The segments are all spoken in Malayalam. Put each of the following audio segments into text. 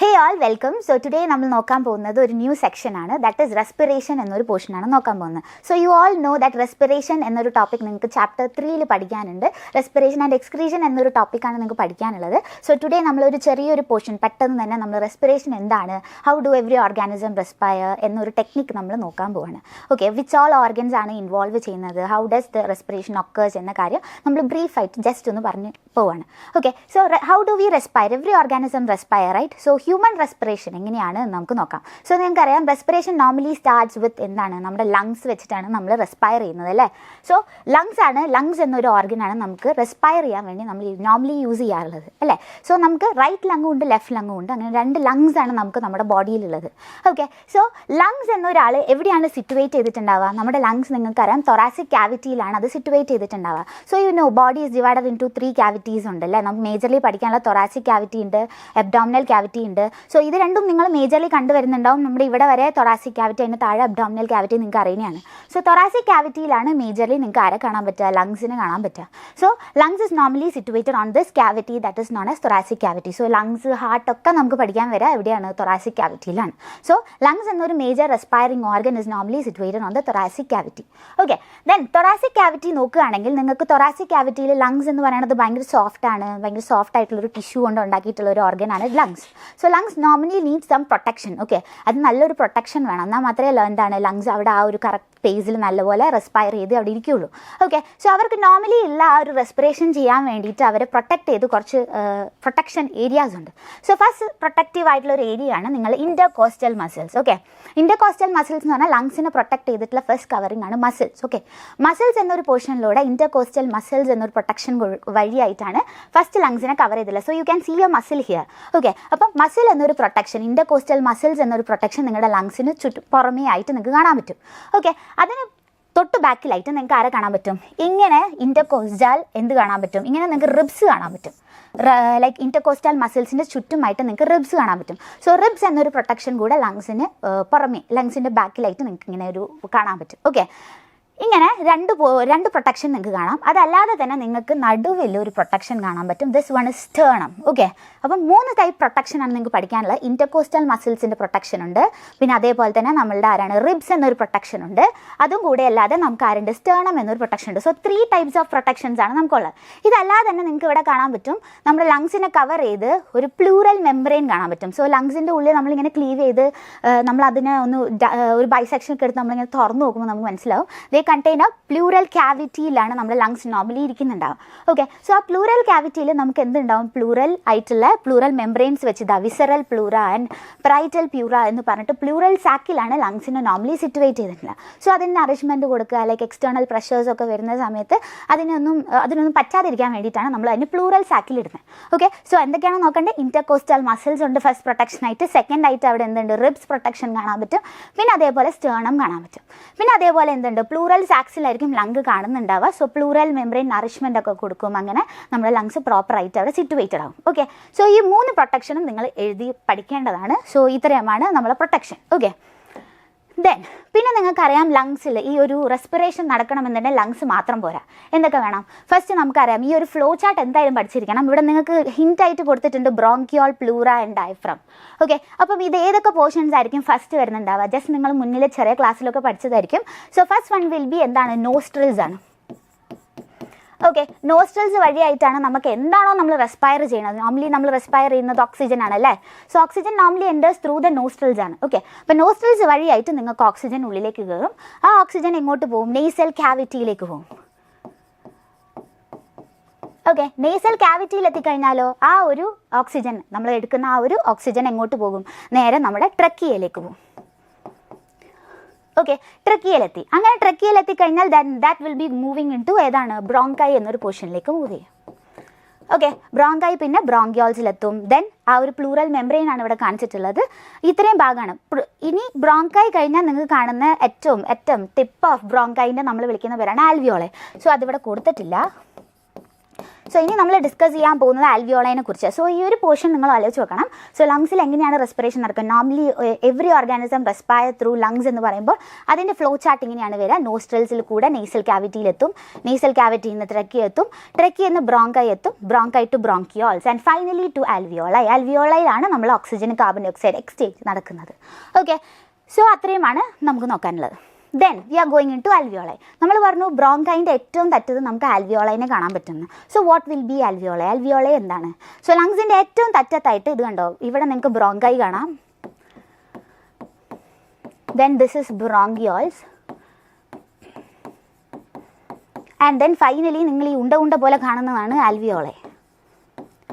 Hey all, welcome. So today നമ്മൾ നോക്കാൻ പോകുന്നത് ഒരു ന്യൂ സെക്ഷൻ ആണ്, ദാറ്റ് ഈസ് റെസ്പിറേഷൻ എന്നൊരു പോർഷൻ ആണ് നോക്കാൻ പോകുന്നത്. So you all know that respiration എന്നൊരു ടോപ്പിക് നിങ്ങൾക്ക് ചാപ്റ്റർ 3 പഠിക്കാനുണ്ട്. റെസ്പിറേഷൻ ആൻഡ് എക്സ്ക്രീഷൻ എന്നൊരു ടോപ്പിക്കാണ് നിങ്ങൾക്ക് പഠിക്കാനുള്ളത്. സോ ടുഡേ നമ്മളൊരു ചെറിയൊരു പോർഷൻ പെട്ടെന്ന് തന്നെ നമ്മൾ റെസ്പിറേഷൻ എന്താണ്, how do every organism respire എന്നൊരു ടെക്നിക്ക് നമ്മൾ നോക്കാൻ പോവാണ്. ഓക്കെ, വിച്ച് ഓൾ ഓർഗൻസ് ആണ് ഇൻവോൾവ് ചെയ്യുന്നത്, how does the respiration occurs എന്ന കാര്യം നമ്മൾ ബ്രീഫായിട്ട് ജസ്റ്റ് ഒന്ന് പറഞ്ഞ് പോവാണ്. Okay, so how do we respire, every organism respire, right? So human respiration എങ്ങനെയാണ് നമുക്ക് നോക്കാം. സോ നിങ്ങൾക്കറിയാം റെസ്പിറേഷൻ നോർമലി സ്റ്റാർട്ട്സ് വിത്ത് എന്താണ്, നമ്മുടെ ലങ്സ് വെച്ചിട്ടാണ് നമ്മൾ റെസ്പയർ ചെയ്യുന്നത് അല്ലേ. സോ ലങ്സ് എന്നൊരു ഓർഗനാണ് നമുക്ക് റെസ്പയർ ചെയ്യാൻ വേണ്ടി നമ്മൾ നോർമലി യൂസ് ചെയ്യാറുള്ളത് അല്ലേ. സോ നമുക്ക് റൈറ്റ് ലങ്ങും ഉണ്ട് ലെഫ്റ്റ് ലങ്ങും ഉണ്ട്, അങ്ങനെ രണ്ട് ലങ്സ് ആണ് നമുക്ക് നമ്മുടെ ബോഡിയിലുള്ളത്. ഓക്കെ, സോ ലങ്സ് എന്നൊരാൾ എവിടെയാണ് സിറ്റുവേറ്റ് ചെയ്തിട്ടുണ്ടാവുക, നമ്മുടെ ലങ്സ് നിങ്ങൾക്കറിയാം തൊറാസിക് ക്യാവിറ്റിയിലാണ് അത് സിറ്റുവേറ്റ് ചെയ്തിട്ടുണ്ടാവുക. So you know body is divided into 3 cavities ഉണ്ട് അല്ലേ. നമുക്ക് മേജർലി പഠിക്കാനുള്ള തൊറാസിക് ക്യാവിറ്റി ഉണ്ട്, അബ്ഡോമിനൽ ക്യാവിറ്റി ഉണ്ട്. സോ ഇത് രണ്ടും നിങ്ങൾ മേജർലി കണ്ടുവരുന്നുണ്ടാവും. നമ്മുടെ ഇവിടെ വരെ തൊറാസിക് ക്യാവിറ്റി, അതിന് താഴെ അബ്ഡോമിനൽ ക്യാവിറ്റി നിങ്ങൾക്ക് അറിയുന്നതാണ്. സോ തൊറാസിക് ക്യാവിറ്റിയിലാണ് മേജർലി നിങ്ങൾക്ക് ആരെ കാണാൻ പറ്റുക, ലങ്സിനെ കാണാൻ പറ്റുക. So lungs is normally situated on this cavity that is known as thoracic cavity. So lungs ഹാർട്ടൊക്കെ നമുക്ക് പഠിക്കാൻ വരിക എവിടെയാണ്, തൊറാസിക് ക്യാവിറ്റിയിലാണ്. സോ ലങ്സ് എന്നൊരു major respiring organ is normally situated on the thoracic cavity. Okay, then thoracic cavity നോക്കുകയാണെങ്കിൽ നിങ്ങൾക്ക് തൊറാസിക് ക്യാവിറ്റിയിൽ ലങ്സ് എന്ന് പറയുന്നത് ഭയങ്കര സോഫ്റ്റ് ആയിട്ടുള്ളൊരു ടിഷ്യൂ കൊണ്ട് ഉണ്ടാക്കിയിട്ടുള്ള ഒരു ഓർഗനാണ് lungs. So lungs normally need some protection. Okay, അത് നല്ലൊരു പ്രൊട്ടക്ഷൻ വേണം, എന്നാൽ മാത്രമേ എന്താണ് ലങ്സ് അവിടെ ആ ഒരു കറക്റ്റ് സ്പേസിൽ നല്ലപോലെ റെസ്പയർ ചെയ്ത് അവിടെ ഇരിക്കുകയുള്ളൂ. ഓക്കെ, സോ അവർക്ക് നോർമലി ഉള്ള ആ ഒരു റെസ്പിറേഷൻ ചെയ്യാൻ വേണ്ടിയിട്ട് അവരെ പ്രൊട്ടക്ട് ചെയ്ത് കുറച്ച് പ്രൊട്ടക്ഷൻ ഏരിയാസ് ഉണ്ട്. സോ ഫസ്റ്റ് പ്രൊട്ടക്റ്റീവ് ആയിട്ടുള്ള ഒരു ഏരിയയാണ് നിങ്ങൾ intercostal muscles. Okay, intercostal muscles എന്ന് പറഞ്ഞാൽ ലങ്സിനെ പ്രൊട്ടക്ട് ചെയ്തിട്ടുള്ള ഫസ്റ്റ് കവറിംഗ് ആണ് മസിൽസ്. ഓക്കെ, മസിൽസ് എന്നൊരു പോർഷനിലൂടെ ഇന്റർകോസ്റ്റൽ മസിൽസ് എന്നൊരു പ്രൊട്ടക്ഷൻ വഴിയായിട്ടാണ് ഫസ്റ്റ് ലങ്സിനെ കവർ ചെയ്തില്ല. So you can see a muscle here. Okay, അപ്പം മസിൽ എന്നൊരു പ്രൊട്ടക്ഷൻ, ഇന്റർകോസ്റ്റൽ മസിൽസ് എന്നൊരു പ്രൊട്ടക്ഷൻ നിങ്ങളുടെ ലങ്സിന് ചുറ്റും പുറമേ ആയിട്ട് നിങ്ങൾക്ക് കാണാൻ പറ്റും. ഓക്കെ, അതിന് തൊട്ട് ബാക്കിലായിട്ട് നിങ്ങൾക്ക് ആരെ കാണാൻ പറ്റും, ഇങ്ങനെ ഇന്റർകോസ്റ്റൽ എന്ത് കാണാൻ പറ്റും, ഇങ്ങനെ നിങ്ങൾക്ക് റിബ്സ് കാണാൻ പറ്റും. ലൈക്ക് ഇന്റർകോസ്റ്റൽ മസിൽസിൻ്റെ ചുറ്റുമായിട്ട് നിങ്ങൾക്ക് റിബ്സ് കാണാൻ പറ്റും. സോ റിബ്സ് എന്നൊരു പ്രൊട്ടക്ഷൻ കൂടെ ലങ്സിന് പുറമേ, ലങ്സിൻ്റെ ബാക്കിലായിട്ട് നിങ്ങൾക്ക് ഇങ്ങനെ ഒരു കാണാൻ പറ്റും. ഓക്കെ, ഇങ്ങനെ രണ്ട് പ്രൊട്ടക്ഷൻ നിങ്ങൾക്ക് കാണാം. അതല്ലാതെ തന്നെ നിങ്ങൾക്ക് നടുവിൽ ഒരു പ്രൊട്ടക്ഷൻ കാണാൻ പറ്റും. This one is sternum. Okay, അപ്പം 3 ടൈപ്പ് പ്രൊട്ടക്ഷനാണ് നിങ്ങൾക്ക് പഠിക്കാനുള്ളത്. ഇന്റർകോസ്റ്റൽ മസിൽസിൻ്റെ പ്രൊട്ടക്ഷൻ ഉണ്ട്, പിന്നെ അതേപോലെ തന്നെ നമ്മളുടെ റിബ്സ് എന്നൊരു പ്രൊട്ടക്ഷൻ ഉണ്ട്. അതും കൂടെ അല്ലാതെ നമുക്ക് ആരുണ്ട്, സ്റ്റേർണം എന്നൊരു പ്രൊട്ടക്ഷൻ ഉണ്ട്. സോ 3 types ഓഫ് പ്രൊട്ടക്ഷൻസ് ആണ് നമുക്കുള്ളത്. ഇതല്ലാതെ തന്നെ നിങ്ങൾക്ക് ഇവിടെ കാണാൻ പറ്റും നമ്മുടെ ലങ്സിനെ കവർ ചെയ്ത് ഒരു പ്ലൂറൽ മെംബ്രെയിൻ കാണാൻ പറ്റും. സോ ലങ്സിൻ്റെ ഉള്ളിൽ നമ്മളിങ്ങനെ ക്ലീവ് ചെയ്ത് നമ്മളതിനെ ഒരു ബൈസെക്ഷൻ ഒക്കെ എടുത്ത് നമ്മളിങ്ങനെ തുറന്നു നോക്കുമ്പോൾ നമുക്ക് മനസ്സിലാവും കണ്ടെയ്ൻ പ്ലൂറൽ ക്യാവിറ്റിയിലാണ് നമ്മുടെ ലങ്സ് നോർമലി ഇരിക്കുന്നുണ്ടാവും. ഓക്കെ, സോ ആ പ്ലൂറൽ ക്യാവിറ്റിയിൽ നമുക്ക് എന്തുണ്ടാവും, പ്ലൂറൽ മെംബ്രെയിൻസ് വെച്ച് വിസറൽ പ്ലൂറ ആൻഡ് പ്രൈറ്റൽ പ്യൂറ എന്ന് പറഞ്ഞിട്ട് പ്ലൂറൽ സാക്കിലാണ് ലങ്സിനെ നോർമലി സിറ്റുവേറ്റ് ചെയ്തിട്ടുള്ളത്. സോ അതിന് നറിഷ്മെൻറ്റ് കൊടുക്കുക, ലൈക്ക് എക്സ്റ്റേണൽ പ്രഷേഴ്സ് ഒക്കെ വരുന്ന സമയത്ത് അതിനൊന്നും പറ്റാതിരിക്കാൻ വേണ്ടിയിട്ടാണ് നമ്മൾ അതിന് പ്ലൂറൽ സാക്കിൽ ഇടുന്നത്. ഓക്കെ, സോ എന്തൊക്കെയാണ് നോക്കേണ്ടത്, ഇന്റർകോസ്റ്റൽ മസിൽസ് ഉണ്ട് ഫസ്റ്റ് പ്രൊട്ടക്ഷൻ ആയിട്ട്. സെക്കൻഡ് ആയിട്ട് അവിടെ എന്തുണ്ട്, റിബ്സ് പ്രൊട്ടക്ഷൻ കാണാൻ പറ്റും. പിന്നെ അതേപോലെ സ്റ്റേർണം കാണാൻ പറ്റും. പിന്നെ അതേപോലെ എന്തുണ്ട്, പ്ലൂറൽ സാക്സിലായിരിക്കും ലങ് കാണുന്നുണ്ടാവുക. സോ പ്ലൂറൽ മെംബ്രെയിൻ നറിഷ്മെൻ്റ് ഒക്കെ കൊടുക്കും, അങ്ങനെ നമ്മുടെ ലങ്സ് പ്രോപ്പറായിട്ട് അവിടെ സിറ്റുവേറ്റഡ് ആവും. ഓക്കെ, സോ ഈ 3 പ്രൊട്ടക്ഷനും നിങ്ങൾ എഴുതി പഠിക്കേണ്ടതാണ്. സോ ഇത്രയുമാണ് നമ്മുടെ പ്രൊട്ടക്ഷൻ. ഓക്കെ, ദെൻ പിന്നെ നിങ്ങൾക്കറിയാം ലങ്സിൽ ഈ ഒരു റെസ്പിറേഷൻ നടക്കണമെന്നുണ്ടെങ്കിൽ ലങ്സ് മാത്രം പോരാ, എന്തൊക്കെ വേണം. ഫസ്റ്റ് നമുക്കറിയാം ഈ ഒരു ഫ്ലോ ചാർട്ട് എന്തായാലും പഠിച്ചിരിക്കണം. ഇവിടെ നിങ്ങൾക്ക് ഹിൻ്റ് ആയിട്ട് കൊടുത്തിട്ടുണ്ട് bronchiole, pleura and diaphragm. Okay, അപ്പം ഇത് ഏതൊക്കെ പോർഷൻസ് ആയിരിക്കും ഫസ്റ്റ് വരുന്നുണ്ടാവുക, ജസ്റ്റ് നിങ്ങൾ മുന്നിൽ ചെറിയ ക്ലാസ്സിലൊക്കെ പഠിച്ചതായിരിക്കും. So first one will be എന്താണ്, നോസ്ട്രിൽസ് ആണ്. ഓക്കെ, നോസ്ട്രൽസ് വഴിയായിട്ടാണ് നമുക്ക് എന്താണോ നമ്മൾ റെസ്പയർ ചെയ്യുന്നത്. നോർമലി നമ്മൾ റെസ്പയർ ചെയ്യുന്നത് ഓക്സിജൻ ആണല്ലേ. So oxygen normally enters through the nostrils ആണ്. ഓക്കെ, അപ്പോൾ നോസ്ട്രൽസ് വഴിയായിട്ട് നിങ്ങൾക്ക് ഓക്സിജൻ ഉള്ളിലേക്ക് കയറും. ആ ഓക്സിജൻ എങ്ങോട്ട് പോകും, നെയ്സൽ ക്യാവിറ്റിയിലേക്ക് പോകും. ഓക്കെ, നെയ്സൽ ക്യാവിറ്റിയിൽ എത്തിക്കഴിഞ്ഞാലോ ആ ഒരു ഓക്സിജൻ, നമ്മൾ എടുക്കുന്ന ആ ഒരു ഓക്സിജൻ എങ്ങോട്ട് പോകും, നേരെ നമ്മുടെ ട്രക്കിയയിലേക്ക് പോകും. ഓക്കെ, ട്രക്കിയയിലെത്തി. അങ്ങനെ ട്രക്കിയയിലെത്തിക്കഴിഞ്ഞാൽ that will be moving into ഏതാണ്, ബ്രോങ്കൈ എന്നൊരു പോർഷനിലേക്ക് മൂവ് ചെയ്യും. ഓക്കെ, ബ്രോങ്കൈ പിന്നെ ബ്രോങ്കിയോൾസിലെത്തും. ദെൻ ആ ഒരു പ്ലൂറൽ മെംബ്രെയിൻ ആണ് ഇവിടെ കാണിച്ചിട്ടുള്ളത്. ഇത്രയും ഭാഗമാണ്. ഇനി ബ്രോങ്കൈ കഴിഞ്ഞാൽ നിങ്ങൾക്ക് കാണുന്ന ഏറ്റവും ടിപ്പ് ഓഫ് ബ്രോങ്കൈൻ്റെ നമ്മൾ വിളിക്കുന്ന പേരാണ് ആൽവിയോളെ. സോ അതിവിടെ കൊടുത്തിട്ടില്ല. സോ ഇനി നമ്മൾ ഡിസ്കസ് ചെയ്യാൻ പോകുന്നത് ആൽവിയോളൈനെ കുറിച്ച്. സോ ഈ ഒരു പോർഷൻ നിങ്ങൾ ആലോചിച്ച് വെക്കണം. സോ ലങ്സിൽ എങ്ങനെയാണ് റെസ്പിറേഷൻ നടക്കുക? Normally every organism respire through lungs എന്ന് പറയുമ്പോൾ അതിൻ്റെ ഫ്ലോ ചാർട്ട് ഇങ്ങനെയാണ് വരിക. നോസ്ട്രൽസിൽ കൂടെ നെയ്സൽ ക്യാവിറ്റിയിലെത്തും, നെയ്സൽ ക്യാവിറ്റിയിൽ നിന്ന് ട്രക്കി എത്തും, ട്രക്കിയിൽ നിന്ന് ബ്രോങ്കൈ എത്തും, bronchi to bronchioles and finally to alveoli. ആൽവിയോളൈയിലാണ് നമ്മൾ oxygen carbon dye oxide exchange നടക്കുന്നത്. ഓക്കെ, സോ അത്രയുമാണ് നമുക്ക് നോക്കാനുള്ളത്. Then we are going into alveoli. നമ്മൾ പറഞ്ഞു ബ്രോങ്കൈൻ്റെ ഏറ്റവും തറ്റത് നമുക്ക് ആൽവിയോളൈനെ കാണാൻ പറ്റുന്നു. So what will be alveoli? Alveoli എന്താണ്? സോ ലങ്സിൻ്റെ ഏറ്റവും തറ്റത്തായിട്ട് ഇത് കണ്ടോ, ഇവിടെ നിങ്ങൾക്ക് ബ്രോങ്കൈ കാണാം. Then this is bronchioles and then finally നിങ്ങൾ ഈ ഉണ്ട പോലെ കാണുന്നതാണ് ആൽവിയോളൈ.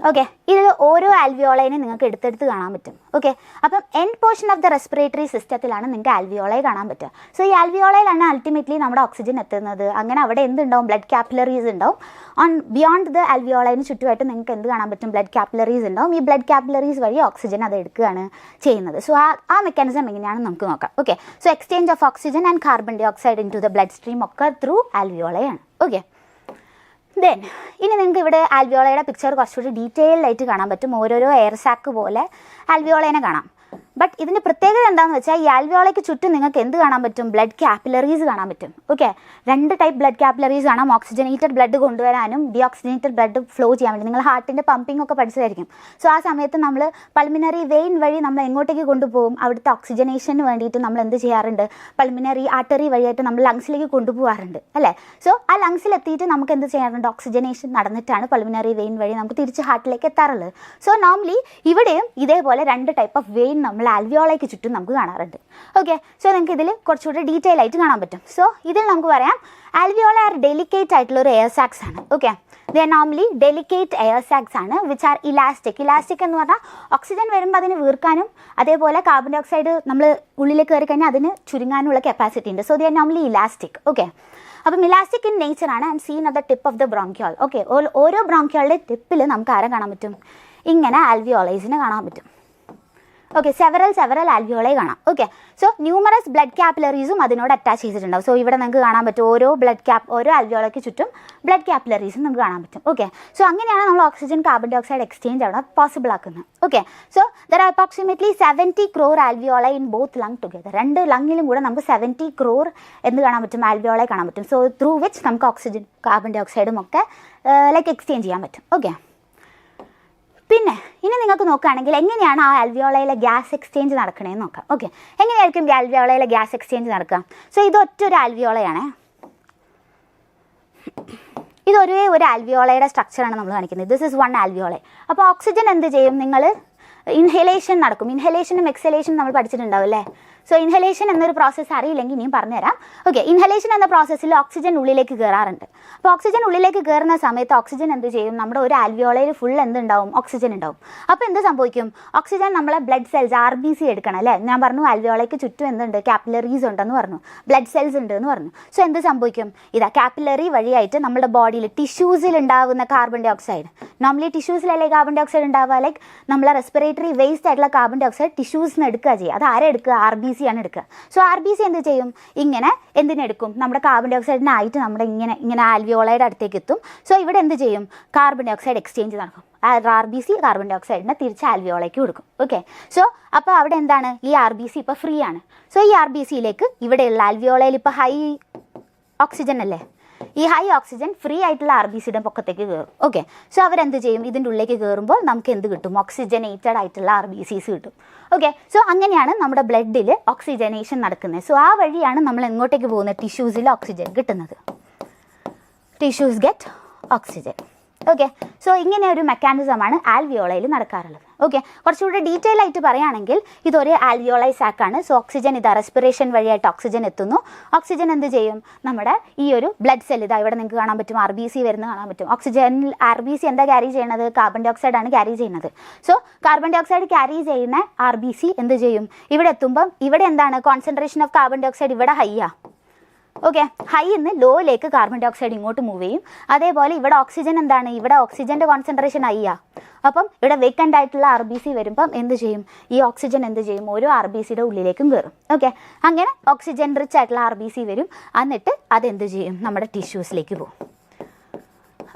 ഓക്കെ, ഇതിൽ ഓരോ ആൽവിയോളൈനെ നിങ്ങൾക്ക് എടുത്തെടുത്ത് കാണാൻ പറ്റും. ഓക്കെ, അപ്പം end portion of the respiratory സിസ്റ്റത്തിലാണ് നിങ്ങൾക്ക് ആൽവിയോളൈ കാണാൻ പറ്റുക. സോ ഈ ആൽവിയോളൈയിലാണ് അൾട്ടിമേറ്റ്ലി നമ്മുടെ ഓക്സിജൻ എത്തുന്നത്. അങ്ങനെ അവിടെ എന്തുണ്ടാവും? ബ്ലഡ് കാപ്പിലറീസ് ഉണ്ടാവും. ഓൺ ബിയോണ്ട് ദ ആൽവിയോളൈന് ചുറ്റുമായിട്ട് നിങ്ങൾക്ക് എന്ത് കാണാൻ പറ്റും? ബ്ലഡ് കാപ്പിലറീസ് ഉണ്ടാവും. ഈ ബ്ലഡ് കാപ്പിലറീസ് വഴി ഓക്സിജൻ അത് എടുക്കുകയാണ് ചെയ്യുന്നത്. സോ ആ മെക്കാനിസം എങ്ങനെയാണെന്ന് നമുക്ക് നോക്കാം. Okay, so exchange of oxygen and carbon dye oxide in to the blood stream ഒക്കെ ത്രൂ ആൽവിയോളൈ ആണ്. ഓക്കെ, ദെൻ ഇനി നിങ്ങൾക്ക് ഇവിടെ ആൽവിയോളയുടെ പിക്ചർ കുറച്ചുകൂടി ഡീറ്റെയിൽഡ് ആയിട്ട് കാണാൻ പറ്റും. ഓരോരോ എയർ സാക്ക് പോലെ ആൽവിയോളേനെ കാണാം. ബട്ട് ഇതിൻ്റെ പ്രത്യേകത എന്താണെന്ന് വെച്ചാൽ ഈ ആൽവിയോളയ്ക്ക് ചുറ്റും നിങ്ങൾക്ക് എന്ത് കാണാൻ പറ്റും? ബ്ലഡ് കാപ്പിലറീസ് കാണാൻ പറ്റും. ഓക്കെ, രണ്ട് ടൈപ്പ് ബ്ലഡ് കാപ്പിലറീസ് കാണാം. ഓക്സിജനേറ്റഡ് ബ്ലഡ് കൊണ്ടുവരാനും ഡീഓക്സിജനേറ്റഡ് ബ്ലഡ് ഫ്ലോ ചെയ്യാൻ വേണ്ടി. നിങ്ങൾ ഹാർട്ടിൻ്റെ പമ്പിംഗ് ഒക്കെ പഠിച്ചതായിരിക്കും. സോ ആ സമയത്ത് നമ്മൾ പൾമിനറി വെയിൻ വഴി നമ്മൾ എങ്ങോട്ടേക്ക് കൊണ്ടുപോകും? അവിടുത്തെ ഓക്സിജനേഷന് വേണ്ടിയിട്ട് നമ്മൾ എന്ത് ചെയ്യാറുണ്ട്? പൾമിനറി ആർട്ടറി വഴിയായിട്ട് നമ്മൾ ലങ്സിലേക്ക് കൊണ്ടുപോകാറുണ്ട് അല്ലേ? സോ ആ ലങ്സിലെത്തിയിട്ട് നമുക്ക് എന്ത് ചെയ്യാറുണ്ട്? ഓക്സിജനേഷൻ നടന്നിട്ടാണ് പൾമിനറി വെയിൻ വഴി നമുക്ക് തിരിച്ച് ഹാർട്ടിലേക്ക് എത്താറുള്ളത്. സോ നോർമലി ഇവിടെയും ഇതേപോലെ രണ്ട് ടൈപ്പ് ഓഫ് വെയിൻ നമ്മൾ ആൽവിയോളയ്ക്ക് ചുറ്റും നമുക്ക് കാണാറുണ്ട്. ഓക്കെ, സോ നിങ്ങൾക്ക് ഇതിൽ കുറച്ചുകൂടി ഡീറ്റെയിൽ ആയിട്ട് കാണാൻ പറ്റും. സോ ഇതിൽ നമുക്ക് പറയാം ആൽവിയോള ആർ ഡെലിക്കേറ്റ് ആയിട്ടുള്ള ഒരു എയർ സാക്സ് ആണ്. Okay, they are normally delicate air സാക്സ് ആണ് വിച്ച് ആർ ഇലാസ്റ്റിക്. ഇലാസ്റ്റിക് എന്ന് പറഞ്ഞാൽ ഓക്സിജൻ വരുമ്പോൾ അതിന് വീർക്കാനും അതേപോലെ കാർബൺ ഡൈ ഓക്സൈഡ് നമ്മൾ ഉള്ളിലേക്ക് കയറി കഴിഞ്ഞാൽ അതിന് ചുരുങ്ങാനുള്ള കപ്പാസിറ്റി ഉണ്ട്. So they are normally elastic. Okay, അപ്പം ഇലാസ്റ്റിക് ഇൻ നേച്ചറാണ് and seen at the tip of the bronchiole. Okay, ഓരോ ബ്രോങ്കിയോളുടെ ടിപ്പിൽ നമുക്ക് ആരെ കാണാൻ പറ്റും? ഇങ്ങനെ ആൽവിയോളൈസിനെ കാണാൻ പറ്റും. ഓക്കെ, സെവറൽ ആൽവിയോളൈ കാണാം. ഓക്കെ, സോ ന്യൂമറസ് ബ്ലഡ് കാപ്പിലറീസും അതിനോട് അറ്റാച്ച് ചെയ്തിട്ടുണ്ടാവും. സോ ഇവിടെ നിങ്ങൾക്ക് കാണാൻ പറ്റും ഓരോ ആൽവിയോളയ്ക്ക് ചുറ്റും ബ്ലഡ് കാപ്പിലറീസും നമുക്ക് കാണാൻ പറ്റും. ഓക്കെ, സോ അങ്ങനെയാണ് നമ്മൾ oxygen carbon dye oxide exchange അവിടെ പോസിബിൾ ആക്കുന്നത്. Okay, so there are approximately 70 crore alveoli in both lung together. രണ്ട് ലങ്ങിലും കൂടെ നമുക്ക് 70 crore എന്ത് കാണാൻ പറ്റും? ആൽവിയോളൈ കാണാൻ പറ്റും. സോ ത്രൂ വിച്ച് നമുക്ക് ഓക്സിജൻ കാർബൺ ഡൈ ഓക്സൈഡും ഒക്കെ ലൈക്ക് എക്സ്ചേഞ്ച് ചെയ്യാൻ പറ്റും. ഓക്കെ, പിന്നെ ഇനി നിങ്ങൾക്ക് നോക്കുകയാണെങ്കിൽ എങ്ങനെയാണ് ആ ആൽവിയോളയിലെ ഗ്യാസ് എക്സ്ചേഞ്ച് നടക്കണേന്ന് നോക്കാം. ഓക്കെ, എങ്ങനെയായിരിക്കും ആൽവിയോളയിലെ ഗ്യാസ് എക്സ്ചേഞ്ച് നടക്കുക? സോ ഇത് ഒറ്റൊരു ആൽവിയോളയാണ്. ഇതൊരു ആൽവിയോളയുടെ സ്ട്രക്ചറാണ് നമ്മൾ കാണിക്കുന്നത്. This is one alveoli. അപ്പോൾ ഓക്സിജൻ എന്ത് ചെയ്യും? നിങ്ങൾ ഇൻഹലേഷൻ നടക്കും. ഇൻഹലേഷനും എക്സലേഷനും നമ്മൾ പഠിച്ചിട്ടുണ്ടാവും അല്ലേ? സോ ഇൻഹലേഷൻ എന്നൊരു പ്രോസസ്സ് അറിയില്ലെങ്കിൽ ഇനിയും പറഞ്ഞുതരാം. ഓക്കെ, ഇൻഹലേഷൻ എന്ന പ്രോസസ്സിൽ ഓക്സിജൻ ഉള്ളിലേക്ക് കയറാറുണ്ട്. അപ്പോൾ ഓക്സിജൻ ഉള്ളിലേക്ക് കയറുന്ന സമയത്ത് ഓക്സിജൻ എന്ത് ചെയ്യും? നമ്മുടെ ഒരു ആൽവിയോളയിൽ ഫുൾ എന്തുണ്ടാവും? ഓക്സിജൻ ഉണ്ടാവും. അപ്പോൾ എന്ത് സംഭവിക്കും? ഓക്സിജൻ നമ്മളെ ബ്ലഡ് സെൽസ് RBC എടുക്കണം അല്ലേ? ഞാൻ പറഞ്ഞു ആൽവിയോളയ്ക്ക് ചുറ്റും എന്തുണ്ട്? കാപ്പിലറീസ് ഉണ്ടെന്ന് പറഞ്ഞു, ബ്ലഡ് സെൽസ് ഉണ്ട് എന്ന് പറഞ്ഞു. സോ എന്ത് സംഭവിക്കും? ഇതാ കാപ്പിലറി വഴിയായിട്ട് നമ്മുടെ ബോഡിയിൽ ടിഷ്യൂസിൽ ഉണ്ടാകുന്ന കാർബൺ ഡൈ ഓക്സൈഡ്, നോർമലി ടിഷ്യൂസിലല്ലേ കാർബൺ ഡൈ ഓക്സൈഡ് ഉണ്ടാവുക? ലൈക്ക് നമ്മളെ റെസ്പിറേറ്ററി വേസ്റ്റ് ആയിട്ടുള്ള കാർബൺ ഡൈ ഓക്സൈഡ് ടിഷ്യൂസിന് എടുക്കുക ചെയ്യുക. അത് ആരെ എടുക്കുക? RBC ആണ് എടുക്കുക. സോ RBC എന്ത് ചെയ്യും? ഇങ്ങനെ എന്തിനെടുക്കും? നമ്മുടെ കാർബൺ ഡൈ ഓക്സൈഡിനായിട്ട് നമ്മുടെ ഇങ്ങനെ ആൽവിയോളയുടെ അടുത്തേക്ക് എത്തും. സോ ഇവിടെ എന്ത് ചെയ്യും? കാർബൺ ഡൈ ഓക്സൈഡ് എക്സ്ചേഞ്ച് നടക്കും. RBC കാർബൺ ഡൈ ഓക്സൈഡിനെ തിരിച്ച് ആൽവിയോളയ്ക്ക് കൊടുക്കും. ഓക്കെ, സോ അപ്പോൾ അവിടെ എന്താണ്? ഈ RBC ഇപ്പോൾ ഫ്രീ ആണ്. സോ ഈ RBCയിലേക്ക് ഇവിടെയുള്ള ആൽവിയോളയിൽ ഇപ്പോൾ ഹൈ ഓക്സിജൻ അല്ലേ? ഈ ഹൈ ഓക്സിജൻ ഫ്രീ ആയിട്ടുള്ള RBCയുടെ പൊക്കത്തേക്ക് കയറും. ഓക്കെ, സോ അവരെന്ത് ചെയ്യും? ഇതിൻ്റെ ഉള്ളിലേക്ക് കയറുമ്പോൾ നമുക്ക് എന്ത് കിട്ടും? ഓക്സിജനേറ്റഡ് ആയിട്ടുള്ള RBCs കിട്ടും. ഓക്കെ, സോ അങ്ങനെയാണ് നമ്മുടെ ബ്ലഡിൽ ഓക്സിജനേഷൻ നടക്കുന്നത്. സോ ആ വഴിയാണ് നമ്മൾ എങ്ങോട്ടേക്ക് പോകുന്നത്? ടിഷ്യൂസിൽ ഓക്സിജൻ കിട്ടുന്നത്. Tissues get oxygen. Okay, so ഇങ്ങനെ ഒരു മെക്കാനിസമാണ് ആൽവിയോളയിൽ നടക്കാറുള്ളത്. ഓക്കെ, കുറച്ചുകൂടി ഡീറ്റെയിൽ ആയിട്ട് പറയുകയാണെങ്കിൽ ഇതൊരു ആൽവിയോളൈ സാക്കാണ്. സോ ഓക്സിജൻ ഇതാ റെസ്പിറേഷൻ വഴിയായിട്ട് ഓക്സിജൻ എത്തുന്നു. ഓക്സിജൻ എന്ത് ചെയ്യും? നമ്മുടെ ഈ ഒരു ബ്ലഡ് സെൽ ഇതാ ഇവിടെ നിങ്ങൾക്ക് കാണാൻ പറ്റും, RBC വരുന്നത് കാണാൻ പറ്റും. ഓക്സിജനിൽ RBC എന്താ ക്യാരി ചെയ്യുന്നത്? കാർബൺ ഡൈ ഓക്സൈഡ് ആണ് ക്യാരി ചെയ്യുന്നത്. So carbon dye oxide carry ചെയ്യുന്ന RBC എന്ത് ചെയ്യും? ഇവിടെ എത്തുമ്പം ഇവിടെ എന്താണ്? Concentration of carbon dye oxide ഇവിടെ ഹൈയാ. ഓക്കെ, ഹൈ നിന്ന് ലോയിലേക്ക് കാർബൺ ഡൈ ഓക്സൈഡ് ഇങ്ങോട്ട് മൂവ് ചെയ്യും. അതേപോലെ ഇവിടെ ഓക്സിജൻ എന്താണ്? ഇവിടെ ഓക്സിജൻ്റെ കോൺസെൻട്രേഷൻ ഹൈയാ. അപ്പം ഇവിടെ വേക്കൻ്റ് ആയിട്ടുള്ള RBC വരുമ്പം എന്ത് ചെയ്യും? ഈ ഓക്സിജൻ എന്ത് ചെയ്യും? ഓരോ RBCയുടെ ഉള്ളിലേക്കും കയറും. ഓക്കെ, അങ്ങനെ ഓക്സിജൻ റിച്ച് ആയിട്ടുള്ള RBC വരും. എന്നിട്ട് അതെന്ത് ചെയ്യും? നമ്മുടെ ടിഷ്യൂസിലേക്ക് പോകും.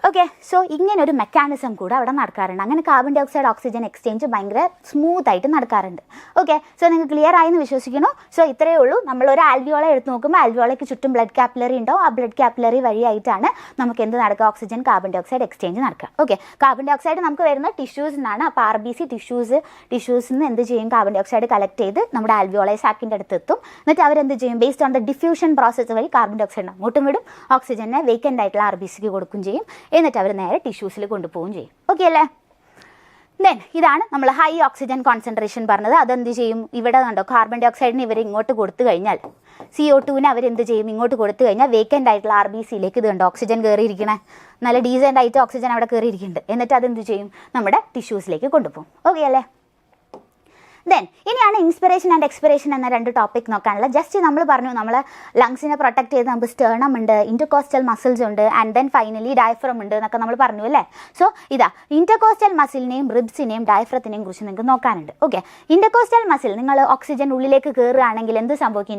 ഓക്കെ, സോ ഇങ്ങനെ ഒരു മെക്കാനിസം കൂടെ അവിടെ നടക്കാറുണ്ട്. അങ്ങനെ carbon dye oxide oxygen exchange ഭയങ്കര സ്മൂത്ത് ആയിട്ട് നടക്കാറുണ്ട്. ഓക്കെ, സോ നിങ്ങൾക്ക് ക്ലിയർ ആയെന്ന് വിശ്വസിക്കുന്നു. സോ ഇത്രയേ ഉള്ളൂ. നമ്മളൊരു ആൽവിയോള എടുത്ത് നോക്കുമ്പോൾ ആൽവിയോളയ്ക്ക് ചുറ്റും ബ്ലഡ് കാപ്പിലറി ഉണ്ടാവും. ആ ബ്ലഡ് കാപ്പിലറി വഴിയായിട്ടാണ് നമുക്ക് എന്ത് നടക്കുക, oxygen carbon dye oxide exchange നടക്കുക. ഓക്കെ, കാർബൺ ഡൈ ഓക്സൈഡ് നമുക്ക് വരുന്ന ടിഷ്യൂസിൽ നിന്നാണ്. അപ്പോൾ RBC ടിഷ്യൂസിൽ നിന്ന് എന്ത് ചെയ്യും, കാർബൺ ഡൈ ഓക്സൈഡ് കളക്ട് ചെയ്ത് നമ്മുടെ ആൽവിയോളൈ സാക്കിൻ്റെ അടുത്ത് എത്തും. എന്നിട്ട് അവരെന്ത് ചെയ്യും, based on the diffusion process വഴി കാർബൺ ഡൈ ഓക്സൈഡ് അങ്ങോട്ടും വിടും, ഓക്സിജനെ വേക്കൻ്റ് ആയിട്ടുള്ള RBCക്ക് കൊടുക്കുകയും ചെയ്യും. എന്നിട്ട് അവർ നേരെ ടിഷ്യൂസിൽ കൊണ്ടുപോവുകയും ചെയ്യും. ഓക്കെ അല്ലേ? ദെൻ ഇതാണ് നമ്മൾ ഹൈ ഓക്സിജൻ കോൺസെൻട്രേഷൻ പറഞ്ഞത്. അതെന്ത് ചെയ്യും, ഇവിടെ കണ്ടോ കാർബൺ ഡൈ ഓക്സൈഡിന് ഇവർ ഇങ്ങോട്ട് കൊടുത്തു കഴിഞ്ഞാൽ CO2നെ അവരെന്ത് ചെയ്യും, ഇങ്ങോട്ട് കൊടുത്തു കഴിഞ്ഞാൽ വേക്കൻ്റ് ആയിട്ടുള്ള RBCയിലേക്ക് ഇത് കണ്ടോ ഓക്സിജൻ കയറിയിരിക്കണേ, നല്ല ഡീസൻ്റ് ആയിട്ട് ഓക്സിജൻ അവിടെ കയറിയിരിക്കുന്നുണ്ട്. എന്നിട്ട് അതെന്ത് ചെയ്യും, നമ്മുടെ ടിഷ്യൂസിലേക്ക് കൊണ്ടുപോകും. ഓക്കെ അല്ലേ? ദെൻ ഇനിയാണ് ഇൻസ്പിറേഷൻ ആൻഡ് എക്സ്പിറേഷൻ എന്ന 2 ടോപ്പിക് നോക്കാനുള്ള. ജസ്റ്റ് നമ്മൾ പറഞ്ഞു നമ്മൾ ലങ്സിനെ പ്രൊട്ടക്ട് ചെയ്ത് നമുക്ക് സ്റ്റേർണം ഉണ്ട്, ഇന്റർകോസ്റ്റൽ മസിൽസ് ഉണ്ട്, ആൻഡ് ദെൻ ഫൈനലി ഡയഫ്രം ഉണ്ട് എന്നൊക്കെ നമ്മൾ പറഞ്ഞു അല്ലേ. സോ ഇതാ ഇന്റർകോസ്റ്റൽ മസിലിനെയും റിബ്സിനെയും ഡയഫ്രത്തിനെയും കുറിച്ച് നിങ്ങൾക്ക് നോക്കാനുണ്ട്. ഓക്കെ, ഇന്റർകോസ്റ്റൽ മസിൽ നിങ്ങൾ ഓക്സിജൻ ഉള്ളിലേക്ക് കയറുകയാണെങ്കിൽ എന്ത് സംഭവിക്കും,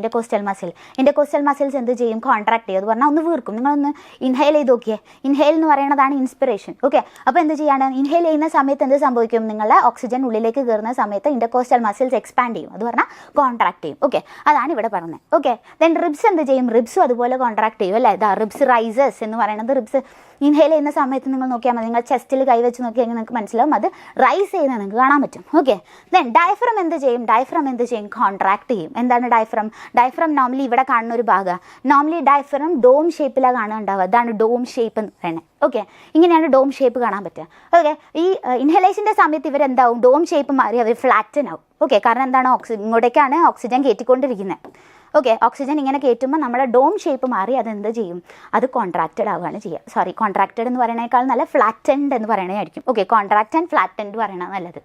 ഇന്റർകോസ്റ്റൽ മസിൽസ് എന്ത് ചെയ്യും, കോൺട്രാക്ട് ചെയ്യും. അത് പറഞ്ഞാൽ ഒന്ന് വീർക്കും. നിങ്ങളൊന്ന് ഇൻഹെയിൽ ചെയ്ത് നോക്കിയേ. ഇൻഹെയിൽ എന്ന് പറയുന്നതാണ് ഇൻസ്പിറേഷൻ. ഓക്കെ, അപ്പോൾ എന്ത് ചെയ്യാണ്, ഇൻഹെയിൽ ചെയ്യുന്ന സമയത്ത് എന്ത് സംഭവിക്കും, നിങ്ങളുടെ ഓക്സിജൻ ഉള്ളിലേക്ക് കയറുന്ന സമയത്ത് ഇന്റർകോസ്റ്റൽ മസിൽസ് എക്സ്പാൻഡ് ചെയ്യും. അത് പറഞ്ഞാൽ കോൺട്രാക്ട് ചെയ്യും. ഓക്കെ, അതാണ് ഇവിടെ പറഞ്ഞത്. ഓക്കെ, ദെൻ റിബ്സ് എന്ത് ചെയ്യും, റിബ്സും അതുപോലെ കോൺട്രാക്ട് ചെയ്യും അല്ലേ. ഇതാ റിബ്സ് റൈസസ് എന്ന് പറയുന്നത്. റിബ്സ് ഇൻഹെയിൽ ചെയ്യുന്ന സമയത്ത് നിങ്ങൾ നോക്കിയാൽ മതി, നിങ്ങൾ ചെസ്റ്റിൽ കൈവച്ച് നോക്കിയാൽ നിങ്ങൾക്ക് മനസ്സിലാവും അത് റൈസ് ചെയ്യുന്നത് നിങ്ങൾക്ക് കാണാൻ പറ്റും. ഓക്കെ, ദെൻ ഡയഫ്രം എന്ത് ചെയ്യും, കോൺട്രാക്ട് ചെയ്യും. എന്താണ് ഡയഫ്രം നോർമലി ഇവിടെ കാണുന്ന ഒരു ഭാഗം. നോർമലി ഡയഫ്രം ഡോം ഷേപ്പിലാണ് കാണാനുണ്ടാവുക. അതാണ് ഡോം ഷേപ്പ് എന്ന് പറയുന്നത്. ഓക്കെ, ഇങ്ങനെയാണ് ഡോം ഷേപ്പ് കാണാൻ പറ്റുക. ഓക്കെ, ഈ ഇൻഹലേഷൻ്റെ സമയത്ത് ഇവരെന്താവും, ഡോം ഷേപ്പ് മാറി അവർ ഫ്ലാറ്റൻ ആവും. ഓക്കെ, കാരണം എന്താണ്, ഇങ്ങോട്ടേക്കാണ് ഓക്സിജൻ കയറ്റിക്കൊണ്ടിരിക്കുന്നത്. ഓക്കെ, ഓക്സിജൻ ഇങ്ങനെ കയറ്റുമ്പോൾ നമ്മുടെ ഡോം ഷേപ്പ് മാറി അതെന്ത് ചെയ്യും, അത് കോൺട്രാക്റ്റഡ് ആവുകയാണ് ചെയ്യുക. കോൺട്രാക്റ്റഡ് എന്ന് പറയുന്നതിനേക്കാൾ നല്ല ഫ്ലാറ്റൻഡ് എന്ന് പറയണതായിരിക്കും. ഓക്കെ, കോൺട്രാക്റ്റ് ആൻഡ് ഫ്ലാറ്റൻഡ് പറയണത് നല്ലത്.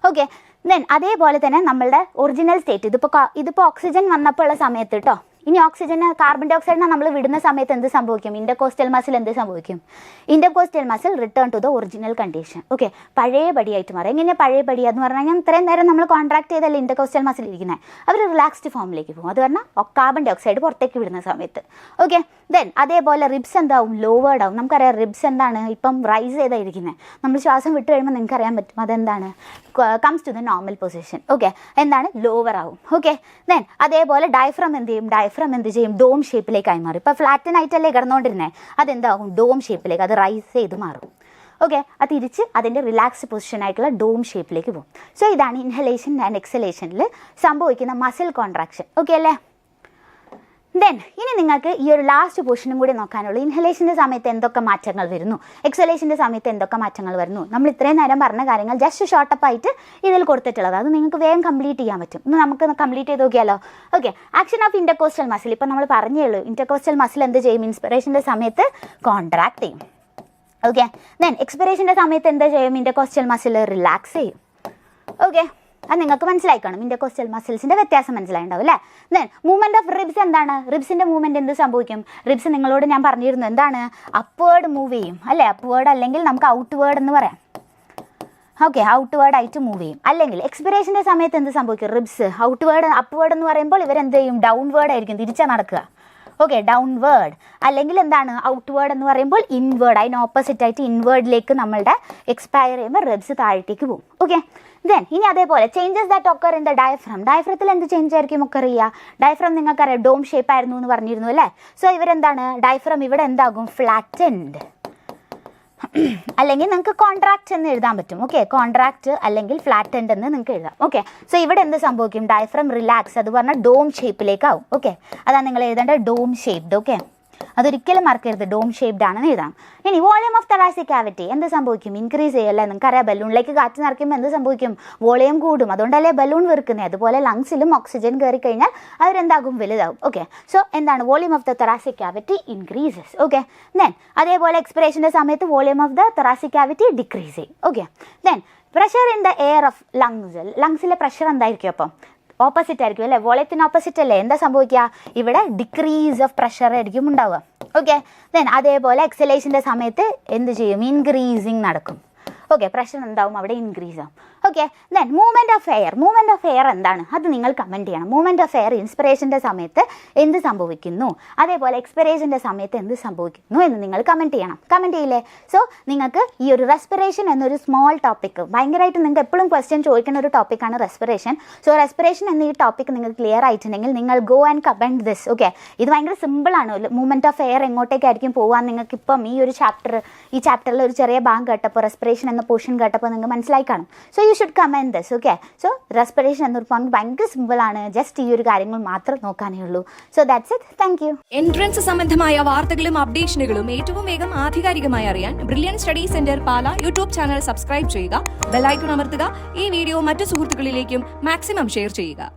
ഓക്കെ, ദെൻ അതേപോലെ തന്നെ നമ്മളുടെ ഒറിജിനൽ സ്റ്റേറ്റ് ഇതിപ്പോൾ ഓക്സിജൻ വന്നപ്പോൾ ഉള്ള സമയത്ത് കേട്ടോ. ഇനി ഓക്സിജൻ കാർബൺ ഡൈ ഓക്സൈഡിനെ നമ്മൾ വിടുന്ന സമയത്ത് എന്ത് സംഭവിക്കും, ഇന്റർകോസ്റ്റൽ മസിൽ എന്ത് സംഭവിക്കും, intercostal muscle return to the original condition. Okay, പഴയപടിയായിട്ട് മാറും. എങ്ങനെയാണ് പഴയപടി എന്ന് പറഞ്ഞു കഴിഞ്ഞാൽ ഇത്രയും നേരം നമ്മൾ കോൺട്രാക്ട് ചെയ്തല്ലേ ഇന്റർകോസ്റ്റൽ മസിൽ ഇരിക്കുന്നത്, അവർ റിലാക്സ്ഡ് ഫോമിലേക്ക് പോകും. അത് പറഞ്ഞാൽ കാർബൺ ഡൈ ഓക്സൈഡ് പുറത്തേക്ക് വിടുന്ന സമയത്ത്. ഓക്കെ, ദെൻ അതേപോലെ റിബ്സ് എന്താവും, ലോവേർഡ് ആവും. നമുക്കറിയാം റിബ്സ് എന്താണ്, ഇപ്പം റൈസ് ചെയ്തായിരിക്കുന്നത്. നമ്മൾ ശ്വാസം വിട്ട് കഴിയുമ്പോൾ നിങ്ങൾക്ക് അറിയാൻ പറ്റും അതെന്താണ്, comes to the normal position. Okay, എന്താണ്, ലോവർ ആവും. ഓക്കെ, ദെൻ അതേപോലെ ഡയഫ്രം എന്ത് ചെയ്യും, ഡോം ഷേപ്പിലേക്കായി മാറും. ഇപ്പോൾ ഫ്ലാറ്റൻ ആയിട്ടല്ലേ കിടന്നുകൊണ്ടിരുന്നത്, അതെന്താകും, ഡോം ഷേപ്പിലേക്ക് അത് റൈസ് ചെയ്ത് മാറും. ഓക്കെ, അത് തിരിച്ച് അതിൻ്റെ റിലാക്സ്ഡ് പൊസിഷൻ ആയിട്ടുള്ള ഡോം ഷേപ്പിലേക്ക് പോകും. സോ ഇതാണ് ഇൻഹലേഷൻ ആൻഡ് എക്സലേഷനിൽ സംഭവിക്കുന്ന മസിൽ കോൺട്രാക്ഷൻ. ഓക്കെ അല്ലേ? ദെൻ ഇനി നിങ്ങൾക്ക് ഈ ഒരു ലാസ്റ്റ് പോർഷനും കൂടി നോക്കാനുള്ളൂ. ഇൻഹലേഷൻ്റെ സമയത്ത് എന്തൊക്കെ മാറ്റങ്ങൾ വരുന്നു, എക്സലേഷൻ്റെ സമയത്ത് എന്തൊക്കെ മാറ്റങ്ങൾ വരുന്നു. നമ്മൾ ഇത്രയും നേരം പറഞ്ഞ കാര്യങ്ങൾ ജസ്റ്റ് ഷോർട്ടപ്പ് ആയിട്ട് ഇതിൽ കൊടുത്തിട്ടുള്ളത്. അത് നിങ്ങൾക്ക് വേഗം കംപ്ലീറ്റ് ചെയ്യാൻ പറ്റും. ഇന്ന് നമുക്ക് കംപ്ലീറ്റ് ചെയ്ത് നോക്കിയാലോ. Okay, action of intercostal muscle. ഇപ്പോൾ നമ്മൾ പറഞ്ഞേ ഉള്ളൂ, ഇന്റർകോസ്റ്റൽ മസിൽ എന്ത് ചെയ്യും, ഇൻസ്പിറേഷൻ്റെ സമയത്ത് കോൺട്രാക്ട് ചെയ്യും. ഓക്കെ, ദെൻ എക്സ്പിറേഷൻ്റെ സമയത്ത് എന്താ ചെയ്യും, ഇന്റർകോസ്റ്റൽ മസിൽ റിലാക്സ് ചെയ്യും. ഓക്കെ, അത് നിങ്ങൾക്ക് മനസ്സിലായി കാണും. ഇന്റർകോസ്റ്റൽ മസിൽസിൻ്റെ വ്യത്യാസം മനസ്സിലായിട്ടുണ്ടാവും അല്ലേ. ദെൻ മൂവ്മെൻറ്റ് ഓഫ് റിബ്സ് എന്താണ്, റിബ്സിൻ്റെ മൂവ്മെൻറ്റ് എന്ത് സംഭവിക്കും, റിബ്സ് നിങ്ങളോട് ഞാൻ പറഞ്ഞിരുന്നു എന്താണ്, അപ്വേർഡ് മൂവ് ചെയ്യും അല്ലേ. അപ്വേർഡ് അല്ലെങ്കിൽ നമുക്ക് ഔട്ട്വേർഡ് എന്ന് പറയാം. ഓക്കെ, ഔട്ട്വേർഡ് ആയിട്ട് മൂവ് ചെയ്യും. അല്ലെങ്കിൽ എക്സ്പിറേഷൻ്റെ സമയത്ത് എന്ത് സംഭവിക്കും, റിബ്സ് അപ്വേർഡ് എന്ന് പറയുമ്പോൾ ഇവരെന്ത് ചെയ്യും, ഡൗൺവേർഡ് ആയിരിക്കും, തിരിച്ചാ നടക്കുക. Okay, downward. അല്ലെങ്കിൽ എന്താണ്, ഔട്ട്വേർഡ് എന്ന് പറയുമ്പോൾ ഇൻവേർഡ്, അതിന് ഓപ്പോസിറ്റ് ആയിട്ട് ഇൻവേർഡിലേക്ക് നമ്മളുടെ എക്സ്പയർ ചെയ്യുമ്പോൾ റിബ്സ് താഴത്തേക്ക് പോകും. ഓക്കെ, ദെൻ ഇനി അതേപോലെ changes that occur in the ഡയഫ്രത്തിൽ എന്ത് ചേഞ്ച് ആയിരിക്കും ഒക്കർ ചെയ്യുക. ഡയഫ്രം നിങ്ങൾക്കറിയാം ഡോം ഷേപ്പ് ആയിരുന്നു എന്ന് പറഞ്ഞിരുന്നു അല്ലേ. സോ ഇവരെന്താണ്, ഡയഫ്രം ഇവിടെ എന്താകും, ഫ്ലാറ്റൻഡ് അല്ലെങ്കിൽ നിങ്ങൾക്ക് കോൺട്രാക്റ്റ് എന്ന് എഴുതാൻ പറ്റും. ഓക്കെ, കോൺട്രാക്റ്റ് അല്ലെങ്കിൽ ഫ്ലാറ്റൻഡ് എന്ന് നിങ്ങൾക്ക് എഴുതാം. ഓക്കെ, സോ ഇവിടെ എന്ത് സംഭവിക്കും, ഡയഫ്രം റിലാക്സ്, അത് പറഞ്ഞാൽ ഡോം ഷേപ്പിലേക്കാവും. ഓക്കെ, അതാണ് നിങ്ങൾ എഴുതേണ്ടത്, ഡോം ഷേപ്ഡ്. ഓക്കെ, അതൊരിക്കലും മറക്കരുത്, ഡോം ഷേപ്ഡ് ആണെന്ന് എഴുതാം. ഇനി വോളിയം ഓഫ് thoracic cavity എന്ത് സംഭവിക്കും, ഇൻക്രീസ് ചെയ്യല്ലേ. നിങ്ങൾക്കറിയാം ബലൂണിലേക്ക് കാറ്റ് നിറയ്ക്കുമ്പോൾ എന്ത് സംഭവിക്കും, വോളിയം കൂടും. അതുകൊണ്ടല്ലേ ബലൂൺ വീർക്കുന്നത്. അതുപോലെ ലങ്സിലും ഓക്സിജൻ കയറി കഴിഞ്ഞാൽ അവരെന്താകും, വലുതാവും. ഓക്കെ, സോ എന്താണ്, volume of the thoracic cavity increases. Okay, then അതേപോലെ എക്സ്പിറേഷൻ്റെ സമയത്ത് volume of the thoracic cavity decrease ചെയ്യും. Okay, then pressure in the air of ലങ്സിലെ പ്രഷർ എന്തായിരിക്കും, അപ്പം ഓപ്പോസിറ്റ് ആയിരിക്കും അല്ലേ. വോളിയത്തിന് ഓപ്പോസിറ്റ് അല്ലേ. എന്താ സംഭവിക്കുക, ഇവിടെ ഡിക്രീസ് ഓഫ് പ്രഷർ ആയിരിക്കും ഉണ്ടാവുക. ഓക്കെ, ദെൻ അതേപോലെ എക്സലേഷൻ്റെ സമയത്ത് എന്ത് ചെയ്യും, ഇൻക്രീസിങ് നടക്കും. ഓക്കെ, പ്രഷർ എന്താവും, അവിടെ ഇൻക്രീസ് ആവും. Okay. Then movement of air എന്താണ് അത് നിങ്ങൾ കമൻറ്റ് ചെയ്യണം. മൂവ്മെൻറ്റ് ഓഫ് എയർ ഇൻസ്പിറേഷൻ്റെ സമയത്ത് എന്ത് സംഭവിക്കുന്നു, അതേപോലെ എക്സ്പിറേഷൻ്റെ സമയത്ത് എന്ത് സംഭവിക്കുന്നു എന്ന് നിങ്ങൾ കമൻറ്റ് ചെയ്യണം. കമൻറ്റ് ചെയ്യില്ലേ? സോ നിങ്ങൾക്ക് ഈ ഒരു റെസ്പിറേഷൻ എന്നൊരു സ്മോൾ ടോപ്പിക്ക് ഭയങ്കരമായിട്ട് നിങ്ങൾക്ക് എപ്പോഴും ക്വസ്റ്റ്യൻ ചോദിക്കുന്ന ഒരു ടോപ്പിക്കാണ് റെസ്പിറേഷൻ. സോ റെസ്പിറേഷൻ എന്ന ഈ ടോപ്പിക്ക് നിങ്ങൾക്ക് ക്ലിയർ ആയിട്ടുണ്ടെങ്കിൽ നിങ്ങൾ go and comment this. Okay, ഇത് ഭയങ്കര സിമ്പിളാണ്. മൂവ്മെൻറ്റ് ഓഫ് എയർ എങ്ങോട്ടേക്കായിരിക്കും പോകാൻ നിങ്ങൾക്ക് ഇപ്പം ഈ ഒരു ചാപ്റ്ററിൽ ഒരു ചെറിയ ഭാഗം കേട്ടപ്പോൾ റെസ്പിറേഷൻ എന്ന പോർഷൻ കേട്ടപ്പോൾ നിങ്ങൾക്ക് മനസ്സിലായി കാണും. So you should comment this. Okay, so respiration എന്നൊരു പോയിന്റ് ഭയങ്കര സിമ്പിളാണ്. ജസ്റ്റ് ഈ ഒരു കാര്യങ്ങൾ മാത്രം നോക്കാനേ ഉള്ളൂ. So that's it. Thank you. Entrance സംബന്ധമായ വാർത്തകളും അപ്ഡേഷനുകളും ഏറ്റവും വേഗം ആധികാരികമായി അറിയാൻ ബ്രില്യൻ സ്റ്റഡി സെന്റർ പാല യൂട്യൂബ് ചാനൽ സബ്സ്ക്രൈബ് ചെയ്യുക, ബെൽ ഐക്കൺ അമർത്തുക, ഈ വീഡിയോ മറ്റു സുഹൃത്തുക്കളിലേക്കും മാക്സിമം ഷെയർ ചെയ്യുക.